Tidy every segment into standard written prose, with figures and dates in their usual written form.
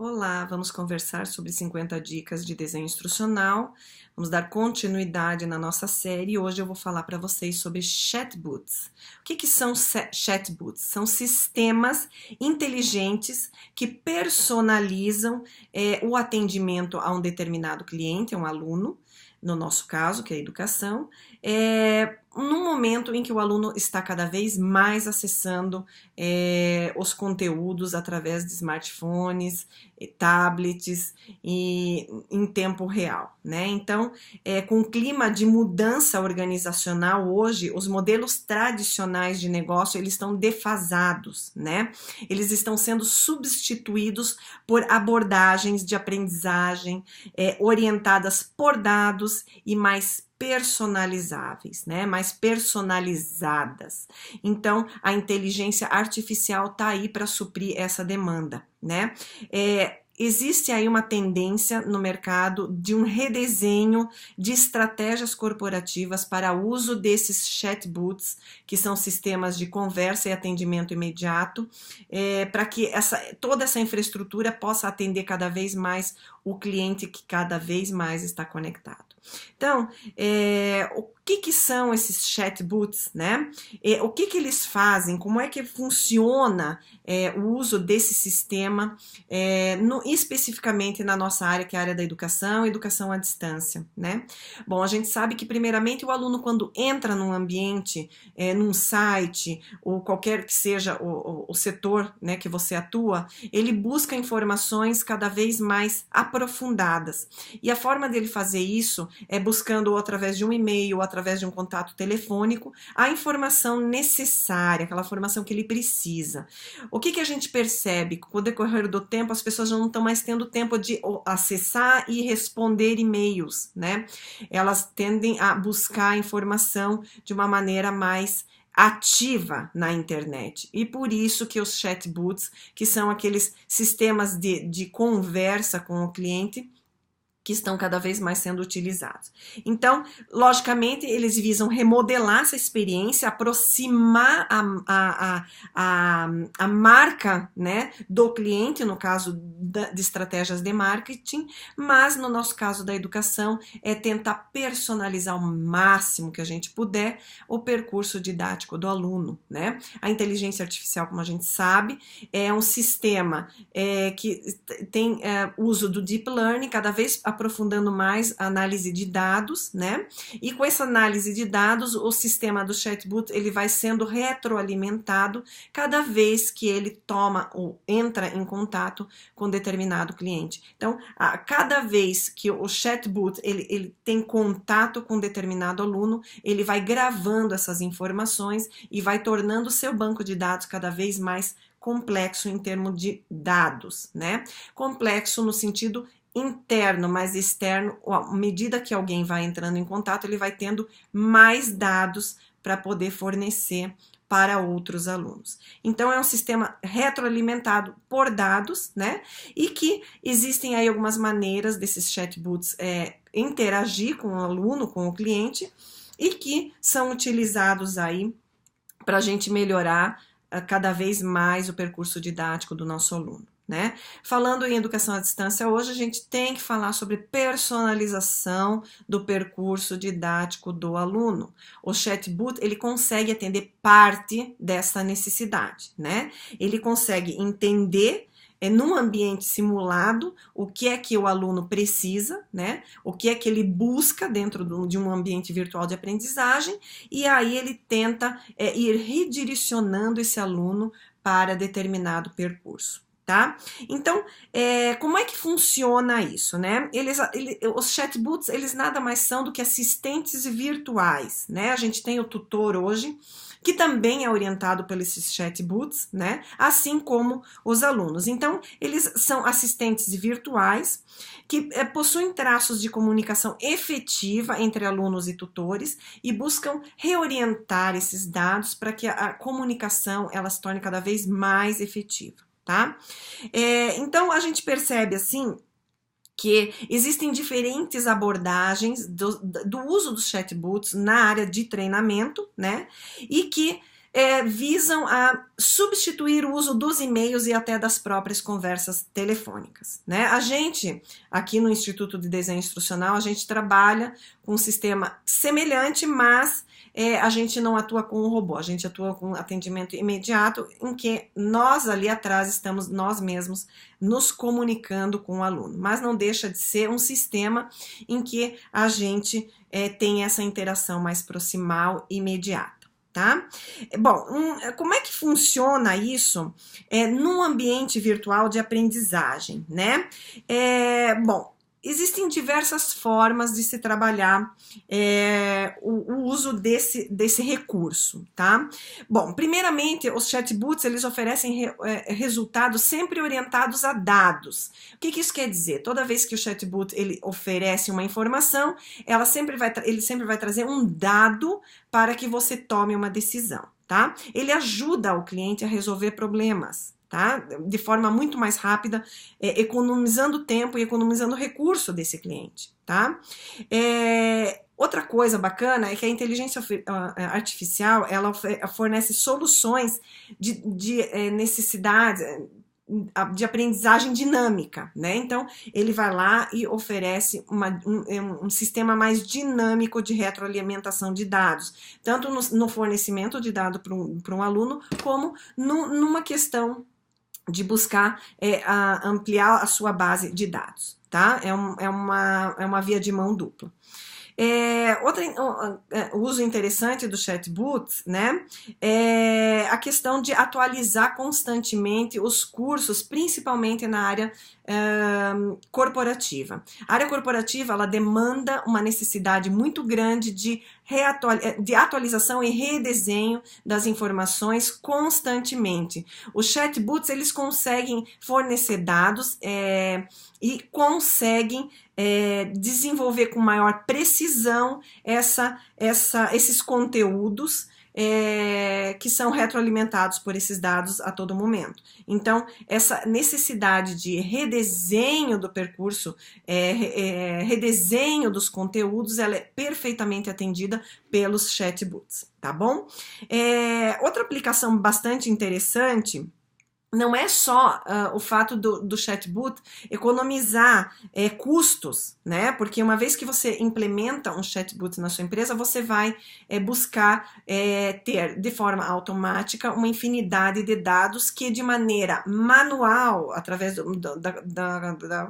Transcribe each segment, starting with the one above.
Olá, vamos conversar sobre 50 dicas de desenho instrucional. Vamos dar continuidade na nossa série. Hoje eu vou falar para vocês sobre chatbots. O que são chatbots? São sistemas inteligentes que personalizam o atendimento a um determinado cliente, um aluno, no nosso caso, que é a educação, no momento em que o aluno está cada vez mais acessando os conteúdos através de smartphones, tablets e em tempo real, né? Então, com o clima de mudança organizacional hoje, os modelos tradicionais de negócio, eles estão defasados, né? Eles estão sendo substituídos por abordagens de aprendizagem orientadas por dados e mais personalizáveis, né? Mais personalizadas. Então, a inteligência artificial está aí para suprir essa demanda, né? Existe aí uma tendência no mercado de um redesenho de estratégias corporativas para o uso desses chatbots, que são sistemas de conversa e atendimento imediato, para que toda essa infraestrutura possa atender cada vez mais o cliente que cada vez mais está conectado. Então, o que são esses chatbots, né? O que eles fazem? Como é que funciona o uso desse sistema, especificamente na nossa área, que é a área da educação à distância, né? Bom, a gente sabe que, primeiramente, o aluno, quando entra num ambiente, num site, ou qualquer que seja o setor, né, que você atua, ele busca informações cada vez mais aprofundadas. E a forma dele fazer isso é buscando, ou através de um e-mail, ou através de um contato telefônico, a informação necessária, aquela informação que ele precisa. O que a gente percebe? Com o decorrer do tempo, as pessoas já não estão mais tendo tempo de acessar e responder e-mails, né? Elas tendem a buscar informação de uma maneira mais ativa na internet, e por isso que os chatbots, que são aqueles sistemas de conversa com o cliente, que estão cada vez mais sendo utilizados. Então, logicamente, eles visam remodelar essa experiência, aproximar a marca, né, do cliente, no caso de estratégias de marketing, mas no nosso caso da educação, é tentar personalizar ao máximo que a gente puder o percurso didático do aluno, né? A inteligência artificial, como a gente sabe, é um sistema que tem uso do deep learning, cada vez aprofundando mais a análise de dados, né? E com essa análise de dados, o sistema do chatbot, ele vai sendo retroalimentado cada vez que ele toma ou entra em contato com determinado cliente. Então, cada vez que o chatbot ele tem contato com determinado aluno, ele vai gravando essas informações e vai tornando o seu banco de dados cada vez mais complexo em termos de dados, né? Complexo no sentido interno, mas externo, à medida que alguém vai entrando em contato, ele vai tendo mais dados para poder fornecer para outros alunos. Então, é um sistema retroalimentado por dados, né? E que existem aí algumas maneiras desses chatbots interagir com o aluno, com o cliente, e que são utilizados aí para a gente melhorar cada vez mais o percurso didático do nosso aluno, né? Falando em educação à distância, hoje a gente tem que falar sobre personalização do percurso didático do aluno. O chatbot, ele consegue atender parte dessa necessidade, né? Ele consegue entender num ambiente simulado, o que é que o aluno precisa, né? O que é que ele busca dentro de um ambiente virtual de aprendizagem, e aí ele tenta ir redirecionando esse aluno para determinado percurso. Tá? Então, como é que funciona isso, né? Os chatbots, eles nada mais são do que assistentes virtuais, né? A gente tem o tutor hoje, que também é orientado pelos chatbots, né? Assim como os alunos. Então, eles são assistentes virtuais que possuem traços de comunicação efetiva entre alunos e tutores e buscam reorientar esses dados para que a comunicação ela se torne cada vez mais efetiva. Tá? Então, a gente percebe assim que existem diferentes abordagens do uso dos chatbots na área de treinamento, né? E que visam a substituir o uso dos e-mails e até das próprias conversas telefônicas, né? A gente, aqui no Instituto de Desenho Instrucional, a gente trabalha com um sistema semelhante, mas a gente não atua com o robô, a gente atua com atendimento imediato, em que nós ali atrás estamos nós mesmos nos comunicando com o aluno, mas não deixa de ser um sistema em que a gente tem essa interação mais proximal e imediata. Tá? Bom, como é que funciona isso num ambiente virtual de aprendizagem, né? Bom, existem diversas formas de se trabalhar o uso desse recurso, tá? Bom, primeiramente, os chatbots, eles oferecem resultados sempre orientados a dados. O que isso quer dizer? Toda vez que o chatbot ele oferece uma informação, ele sempre vai trazer um dado para que você tome uma decisão, tá? Ele ajuda o cliente a resolver problemas, tá? De forma muito mais rápida, economizando tempo e economizando recurso desse cliente, tá? Outra coisa bacana é que a inteligência artificial, ela fornece soluções de necessidades de aprendizagem dinâmica, né? Então, ele vai lá e oferece um sistema mais dinâmico de retroalimentação de dados, tanto no fornecimento de dados para um aluno, como numa questão de buscar ampliar a sua base de dados, tá? É uma via de mão dupla. Outro uso interessante do chatbot, né, é a questão de atualizar constantemente os cursos, principalmente na área corporativa. A área corporativa, ela demanda uma necessidade muito grande de atualização e redesenho das informações constantemente. Os chatbots, eles conseguem fornecer dados e conseguem desenvolver com maior precisão esses conteúdos que são retroalimentados por esses dados a todo momento. Então, essa necessidade de redesenho do percurso, redesenho dos conteúdos, ela é perfeitamente atendida pelos chatbots, tá bom? Outra aplicação bastante interessante não é só o fato do chatbot economizar custos, né? Porque uma vez que você implementa um chatbot na sua empresa, você vai buscar ter de forma automática uma infinidade de dados que de maneira manual, através da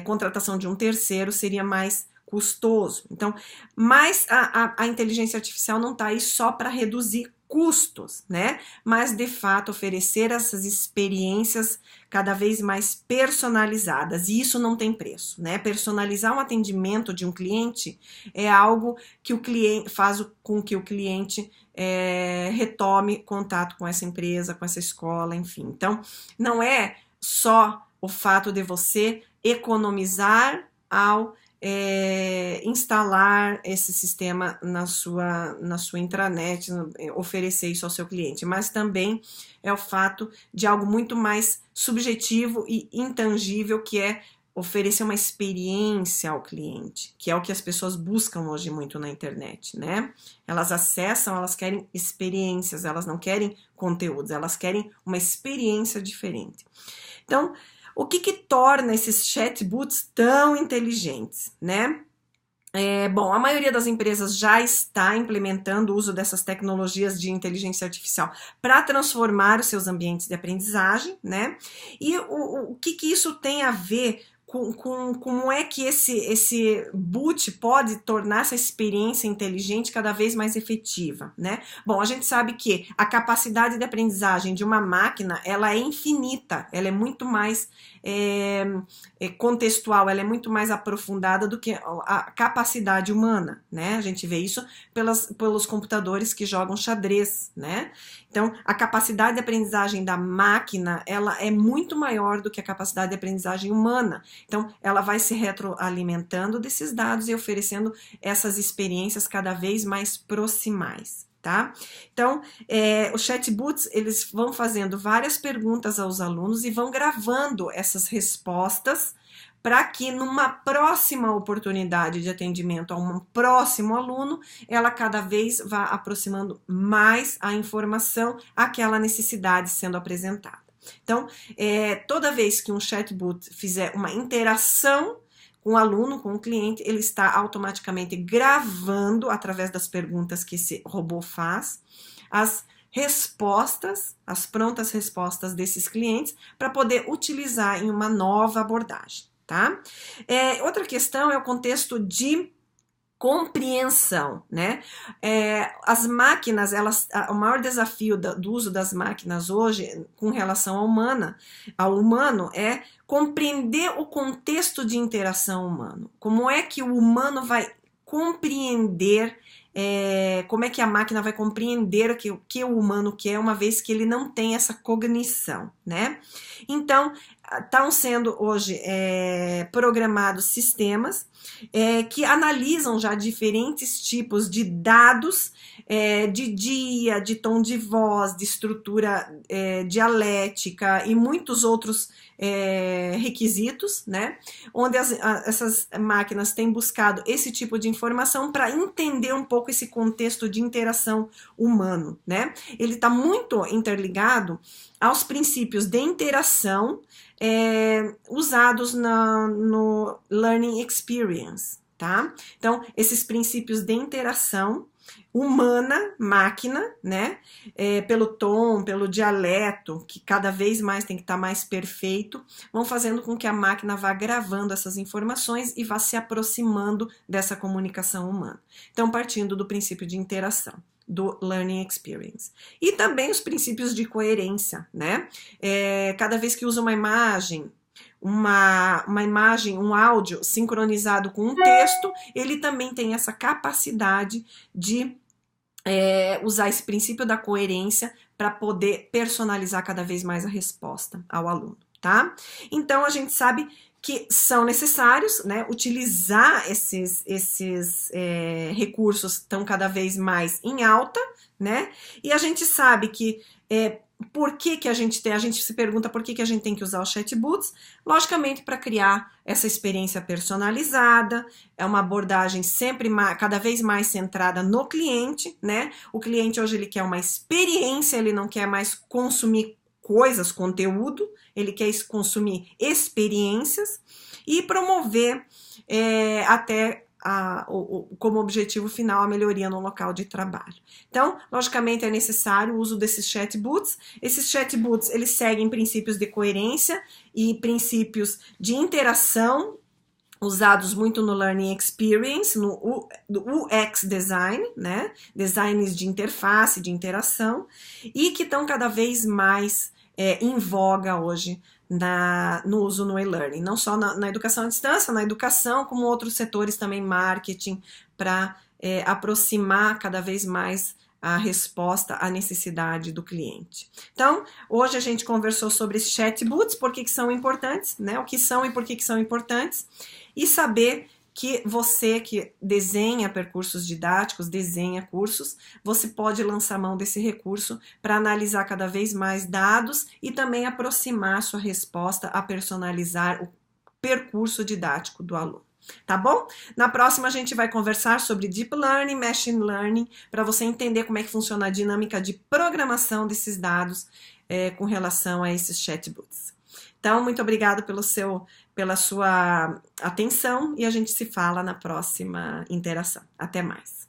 contratação de um terceiro, seria mais custoso. Então, mas a inteligência artificial não está aí só para reduzir custos, né? Mas de fato oferecer essas experiências cada vez mais personalizadas, e isso não tem preço, né? Personalizar um atendimento de um cliente é algo que o cliente faz com que o cliente retome contato com essa empresa, com essa escola, enfim. Então, não é só o fato de você economizar ao instalar esse sistema na sua intranet, oferecer isso ao seu cliente, mas também é o fato de algo muito mais subjetivo e intangível, que é oferecer uma experiência ao cliente, que é o que as pessoas buscam hoje muito na internet, né? Elas acessam, elas querem experiências, elas não querem conteúdos, elas querem uma experiência diferente. Então, o que torna esses chatbots tão inteligentes, né? Bom, a maioria das empresas já está implementando o uso dessas tecnologias de inteligência artificial para transformar os seus ambientes de aprendizagem, né? E o que isso tem a ver com como é que esse boot pode tornar essa experiência inteligente cada vez mais efetiva, né? Bom, a gente sabe que a capacidade de aprendizagem de uma máquina, ela é infinita, ela é muito mais contextual, ela é muito mais aprofundada do que a capacidade humana, né? A gente vê isso pelos computadores que jogam xadrez, né? Então, a capacidade de aprendizagem da máquina, ela é muito maior do que a capacidade de aprendizagem humana. Então, ela vai se retroalimentando desses dados e oferecendo essas experiências cada vez mais proximais, tá? Então, os chatbots, eles vão fazendo várias perguntas aos alunos e vão gravando essas respostas para que numa próxima oportunidade de atendimento a um próximo aluno, ela cada vez vá aproximando mais a informação àquela necessidade sendo apresentada. Então, toda vez que um chatbot fizer uma interação com o aluno, com o cliente, ele está automaticamente gravando, através das perguntas que esse robô faz, as respostas, as prontas respostas desses clientes, para poder utilizar em uma nova abordagem, tá? Outra questão é o contexto de compreensão, né? As máquinas, o maior desafio do uso das máquinas hoje com relação ao humano é compreender o contexto de interação humano. Como é que o humano vai compreender, como é que a máquina vai compreender o que o humano quer, uma vez que ele não tem essa cognição, né? Então, estão sendo hoje programados sistemas que analisam já diferentes tipos de dados de dia, de tom de voz, de estrutura dialética e muitos outros requisitos, né? Onde essas máquinas têm buscado esse tipo de informação para entender um pouco esse contexto de interação humano, né? Ele está muito interligado aos princípios de interação usados no Learning Experience, tá? Então, esses princípios de interação humana-máquina, né? Pelo tom, pelo dialeto, que cada vez mais tem que estar mais perfeito, vão fazendo com que a máquina vá gravando essas informações e vá se aproximando dessa comunicação humana. Então, partindo do princípio de interação do Learning Experience. E também os princípios de coerência, né? Cada vez que usa uma imagem, um áudio sincronizado com um texto, ele também tem essa capacidade de usar esse princípio da coerência para poder personalizar cada vez mais a resposta ao aluno, tá? Então, a gente sabe que são necessários, né, utilizar esses recursos estão cada vez mais em alta, né, e a gente sabe que por que a gente se pergunta por que a gente tem que usar os chatbots, logicamente para criar essa experiência personalizada, é uma abordagem sempre cada vez mais centrada no cliente, né, o cliente hoje ele quer uma experiência, ele não quer mais consumir coisas, conteúdo, ele quer consumir experiências e promover até como objetivo final a melhoria no local de trabalho. Então, logicamente é necessário o uso desses chatbots. Esses chatbots, eles seguem princípios de coerência e princípios de interação, usados muito no Learning Experience, no UX Design, né? Designs de interface, de interação, e que estão cada vez mais em voga hoje no uso no e-learning, não só na educação à distância, na educação, como outros setores também, marketing, para aproximar cada vez mais a resposta à necessidade do cliente. Então, hoje a gente conversou sobre chatbots, por que são importantes, né? O que são e por que são importantes, e saber que você que desenha percursos didáticos, desenha cursos, você pode lançar mão desse recurso para analisar cada vez mais dados e também aproximar sua resposta a personalizar o percurso didático do aluno. Tá bom? Na próxima a gente vai conversar sobre Deep Learning, Machine Learning, para você entender como é que funciona a dinâmica de programação desses dados com relação a esses chatbots. Então, muito obrigado pela sua atenção e a gente se fala na próxima interação. Até mais.